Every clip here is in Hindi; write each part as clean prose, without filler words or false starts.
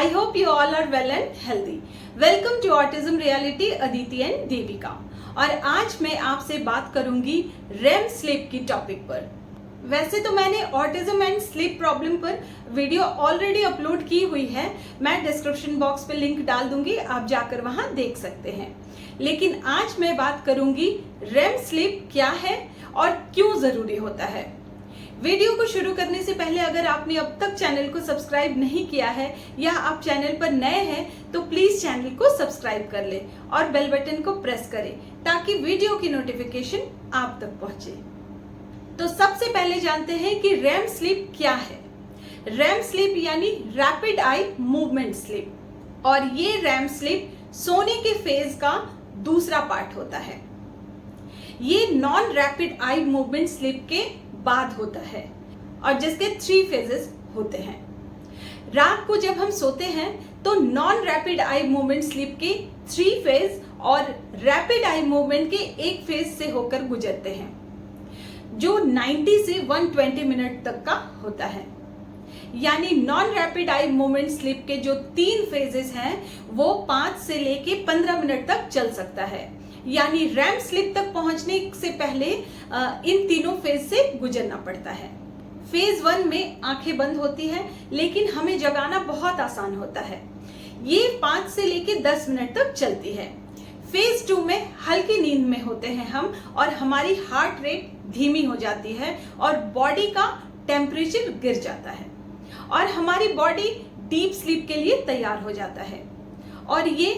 I hope you all are well and healthy. Welcome to Autism Reality Aditi and Devika. और आज मैं आपसे बात करूंगी रेम स्लीप की टॉपिक पर। वैसे तो मैंने ऑटिज्म एंड स्लीप प्रॉब्लम पर वीडियो ऑलरेडी अपलोड की हुई है, मैं डिस्क्रिप्शन बॉक्स पे लिंक डाल दूंगी, आप जाकर वहां देख सकते हैं। लेकिन आज मैं बात करूंगी रेम स्लीप क्या है और क्यों जरूरी होता है। वीडियो को शुरू करने से पहले अगर आपने अब तक चैनल को सब्सक्राइब नहीं किया है या आप चैनल पर नए हैं तो प्लीज चैनल को सब्सक्राइब कर ले और बेल बटन को प्रेस करें ताकि वीडियो की नोटिफिकेशन आप तक पहुंचे। तो सबसे पहले जानते हैं कि रेम स्लीप क्या है। रेम स्लीप यानी रैपिड आई मूवमेंट स्लीप, और ये रेम स्लीप सोने के फेज का दूसरा पार्ट होता है। ये non rapid eye movement sleep के बाद होता है और जिसके 3 फेजेस होते हैं। रात को जब हम सोते हैं तो non rapid eye movement sleep के 3 फेज और रैपिड आई मूवमेंट के 1 फेज से होकर गुजरते हैं, जो 90 से 120 मिनट तक का होता है। यानी non rapid eye movement sleep के जो 3 फेजेस हैं वो 5 से लेके 15 मिनट तक चल सकता है। यानी रैम स्लीप तक पहुंचने से पहले इन तीनों फेज से गुजरना पड़ता है। फेज 1 में आंखें बंद होती हैं, लेकिन हमें जगाना बहुत आसान होता है। ये 5 से लेके 10 मिनट तक चलती है। फेज 2 में हल्की नींद में होते हैं हम, और हमारी हार्ट रेट धीमी हो जाती है और बॉडी का टेम्परेचर गिर जाता है और हमारी बॉडी डीप स्लीप के लिए तैयार हो जाता है, और ये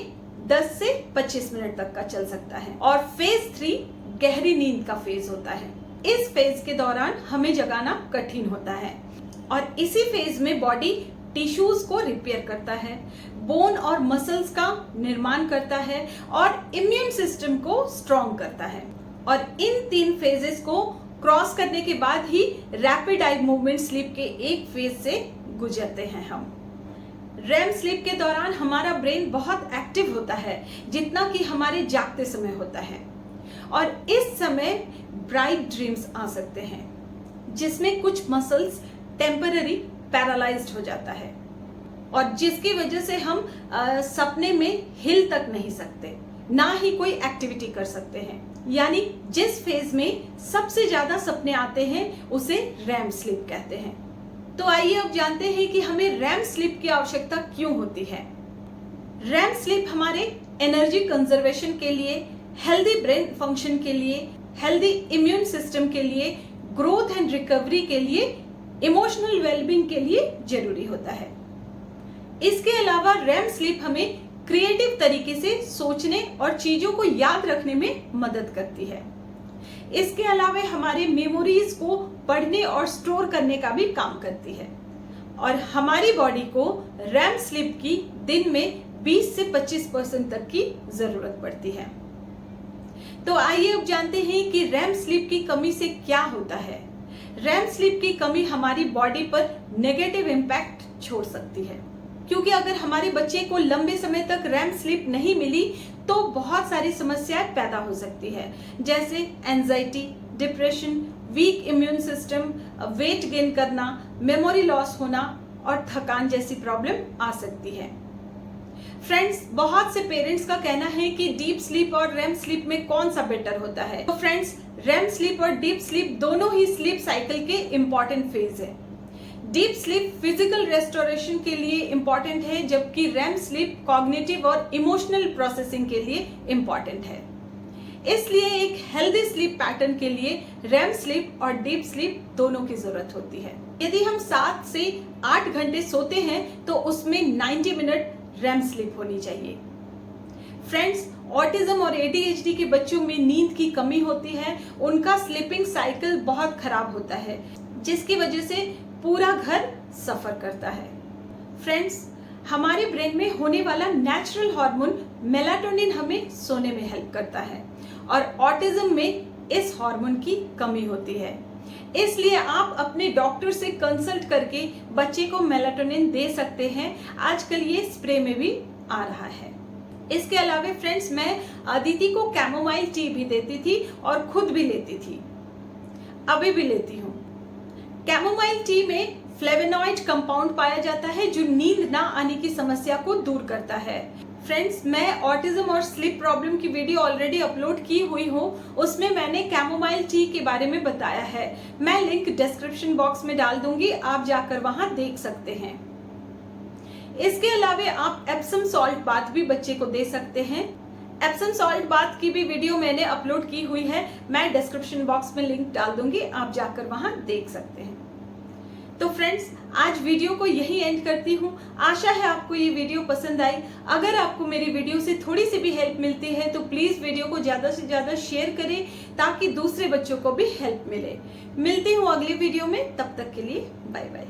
10 से 25 मिनट तक का चल सकता है। और फेज 3 गहरी नींद का फेज होता है। इस फेज के दौरान हमें जगाना कठिन होता है, और इसी फेज में बॉडी टिश्यूज को रिपेयर करता है, बोन और मसल्स का निर्माण करता है और इम्यून सिस्टम को स्ट्रॉन्ग करता है। और इन 3 फेजेस को क्रॉस करने के बाद ही रैपिड आई मूवमेंट स्लीप के एक फेज से गुजरते हैं हम। रेम स्लीप के दौरान हमारा ब्रेन बहुत एक्टिव होता है, जितना कि हमारे जागते समय होता है, और इस समय ब्राइट ड्रीम्स आ सकते हैं जिसमें कुछ मसल्स टेम्पररी पैरालाइज्ड हो जाता है, और जिसकी वजह से हम सपने में हिल तक नहीं सकते, ना ही कोई एक्टिविटी कर सकते हैं। यानी जिस फेज में सबसे ज्यादा सपने आते हैं उसे रेम स्लीप कहते हैं। तो आइए अब जानते हैं कि हमें रेम स्लीप की आवश्यकता क्यों होती है। रेम स्लीप हमारे एनर्जी कंजर्वेशन के लिए, हेल्दी ब्रेन फंक्शन के लिए, हेल्दी इम्यून सिस्टम के लिए, ग्रोथ एंड रिकवरी के लिए, इमोशनल वेलबींग के लिए जरूरी होता है। इसके अलावा रेम स्लीप हमें क्रिएटिव तरीके से सोचने और चीजों को याद रखने में मदद करती है। इसके अलावा हमारे मेमोरीज को पढ़ने और स्टोर करने का भी काम करती है, और हमारी बॉडी को रेम स्लीप की दिन में 20 से 25% तक की जरूरत पड़ती है। तो आइए अब जानते हैं कि रेम स्लीप की कमी से क्या होता है। रेम स्लीप की कमी हमारी बॉडी पर नेगेटिव इम्पैक्ट छोड़ सकती है, क्योंकि अगर हमारे बच्चे को लंबे समय तक रेम स्लीप नहीं मिली तो बहुत सारी समस्याएं पैदा हो सकती है, जैसे anxiety, depression, week immune system, weight gain करना, मेमोरी लॉस होना और थकान जैसी प्रॉब्लम आ सकती है। फ्रेंड्स, बहुत से पेरेंट्स का कहना है कि डीप स्लीप और रेम स्लीप में कौन सा बेटर होता है। तो फ्रेंड्स, रेम स्लीप और डीप स्लीप दोनों ही स्लीप साइकिल के इंपॉर्टेंट फेज है। डीप स्लीप फिजिकल रेस्टोरेशन के लिए इंपॉर्टेंट है, जबकि रेम स्लीप कॉग्निटिव और इमोशनल प्रोसेसिंग के लिए इंपॉर्टेंट है। इसलिए एक हेल्दी स्लीप पैटर्न के लिए रेम स्लीप और डीप स्लीप दोनों की जरूरत होती है। यदि हम 7 से 8 घंटे सोते हैं तो उसमें 90 मिनट रेम स्लीप होनी चाहिए। फ्रेंड्स, ऑटिज्म और ADHD के बच्चों में नींद की कमी होती है, उनका स्लीपिंग साइकिल बहुत खराब होता है, जिसकी वजह से पूरा घर सफर करता है। फ्रेंड्स, हमारे ब्रेन में होने वाला नेचुरल हार्मोन मेलाटोनिन हमें सोने में हेल्प करता है, और ऑटिज्म में इस हार्मोन की कमी होती है। इसलिए आप अपने डॉक्टर से कंसल्ट करके बच्चे को मेलाटोनिन दे सकते हैं। आजकल ये स्प्रे में भी आ रहा है। इसके अलावा फ्रेंड्स, मैं अदिति को कैमोमाइल टी भी देती थी और खुद भी लेती थी, अभी भी लेती हूँ। कैमोमाइल टी में फ्लेवोनॉइड कंपाउंड पाया जाता है जो नींद ना आने की समस्या को दूर करता है। फ्रेंड्स, मैं ऑटिज्म और स्लीप प्रॉब्लम की वीडियो ऑलरेडी अपलोड की हुई हूँ, उसमें मैंने कैमोमाइल टी के बारे में बताया है। मैं लिंक डिस्क्रिप्शन बॉक्स में डाल दूंगी, आप जाकर वहां देख सकते हैं। इसके अलावा आप एप्सम सॉल्ट बाथ भी बच्चे को दे सकते हैं। एप्सम सॉल्ट बाथ की भी वीडियो मैंने अपलोड की हुई है, मैं डिस्क्रिप्शन बॉक्स में लिंक डाल दूंगी, आप जाकर वहां देख सकते हैं। तो फ्रेंड्स, आज वीडियो को यही एंड करती हूँ। आशा है आपको ये वीडियो पसंद आई। अगर आपको मेरी वीडियो से थोड़ी सी भी हेल्प मिलती है तो प्लीज वीडियो को ज्यादा से ज्यादा शेयर करें ताकि दूसरे बच्चों को भी हेल्प मिले। मिलती हूँ अगले वीडियो में, तब तक के लिए बाय बाय।